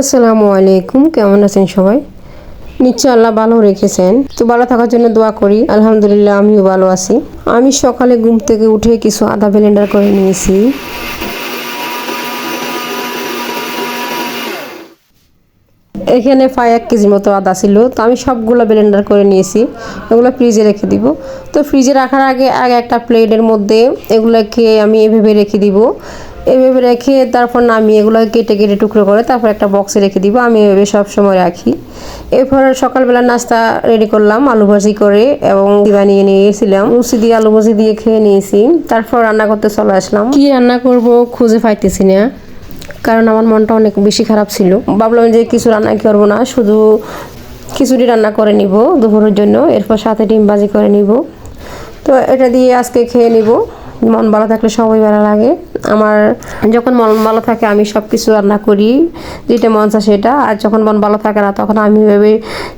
আসসালামু আলাইকুম, কেমন আছেন সবাই? নিশ্চয় আল্লাহ ভালো রেখেছেন। তো ভালো থাকার জন্য দোয়া করি। আলহামদুলিল্লাহ আমিও ভালো আছি। আমি সকালে ঘুম থেকে উঠে কিছু আদা ব্লেন্ডার করে নিয়েছি। এখানে প্রায় 1 কেজি মতো আদা ছিল, তো আমি সবগুলো ব্লেন্ডার করে নিয়েছি। এগুলো ফ্রিজে রেখে দিব। তো ফ্রিজে রাখার আগে একটা প্লেটের মধ্যে এগুলোকে আমি এভাবে রেখে দিব। এভাবে রেখে তারপর নামিয়ে এগুলো কেটে কেটে টুকরো করে তারপর একটা বক্সে রেখে দিব। আমি এভাবে সবসময় রাখি। এরপর সকালবেলা নাস্তা রেডি করলাম আলু ভাজি করে, এবং বানিয়ে নিয়েছিলাম লুচি দিয়ে আলু ভাজি দিয়ে খেয়ে নিয়েছি। তারপর রান্না করতে চলে আসলাম। কি রান্না করব খুঁজে পাইতেছি না, কারণ আমার মনটা অনেক বেশি খারাপ ছিল। ভাবলাম যে কিছু রান্না করবো না, শুধু খিচুড়ি রান্না করে নিব দুপুরের জন্য, এরপর সাথে ডিম ভাজি করে নিব। তো এটা দিয়ে আজকে খেয়ে নিব। মন ভালো থাকলে সবাই ভালো লাগে। আমার যখন মন ভালো থাকে আমি সব কিছু রান্না করি, যেটা মন চায় সেটা। আর যখন মন ভালো থাকে না তখন আমি ভেবে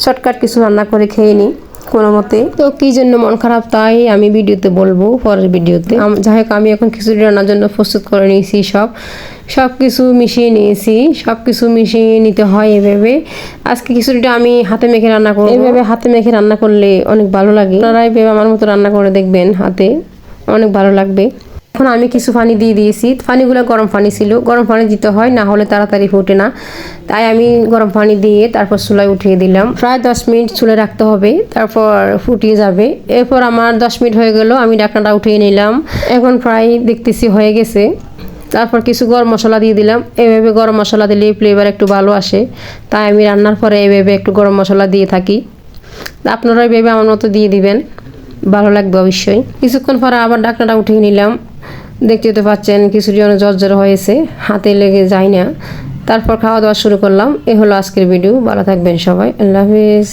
শর্টকাট কিছু রান্না করে খেয়ে নিই কোনো মতে। তো কী জন্য মন খারাপ তাই আমি ভিডিওতে বলবো, পরের ভিডিওতে। যাই হোক, আমি এখন খিচুড়ি রান্নার জন্য প্রস্তুত করে নিয়েছি। সব কিছু মিশিয়ে নিয়েছি। সব কিছু মিশিয়ে নিতে হয় এভাবে। আজকে খিচুড়িটা আমি হাতে মেখে রান্না করব। এভাবে হাতে মেখে রান্না করলে অনেক ভালো লাগে। আপনারা এভাবে আমার মতো রান্না করে দেখবেন, হাতে অনেক ভালো লাগবে। এখন আমি কিছু পানি দিয়ে দিয়েছি। পানিগুলো গরম পানি ছিল, গরম পানি দিতে হয়, না হলে তাড়াতাড়ি ফুটে না। তাই আমি গরম পানি দিয়ে তারপর চুলায় উঠিয়ে দিলাম। প্রায় 10 মিনিট চুলে রাখতে হবে, তারপর ফুটিয়ে যাবে। এরপর আমার 10 মিনিট হয়ে গেল, আমি ঢাকনাটা উঠিয়ে নিলাম। এখন প্রায় দেখতেছি হয়ে গেছে। তারপর কিছু গরম মশলা দিয়ে দিলাম। এভাবে গরম মশলা দিলে ফ্লেভার একটু ভালো আসে, তাই আমি রান্নার পরে এভাবে একটু গরম মশলা দিয়ে থাকি। আপনারা এভাবে আমার মতো দিয়ে দিবেন, ভালো লাগবে অবশ্যই। কিছুক্ষণ পরে আবার ঢাকনাটা উঠিয়ে নিলাম। দেখতে তো পাচ্ছেন খিচুড়ি অনেক ঝরঝরে হয়েছে, হাতে লেগে যায় না। তারপর খাওয়া দাওয়া শুরু করলাম। এ হলো আজকের ভিডিও। ভালো থাকবেন সবাই, আল্লাহ হাফিজ।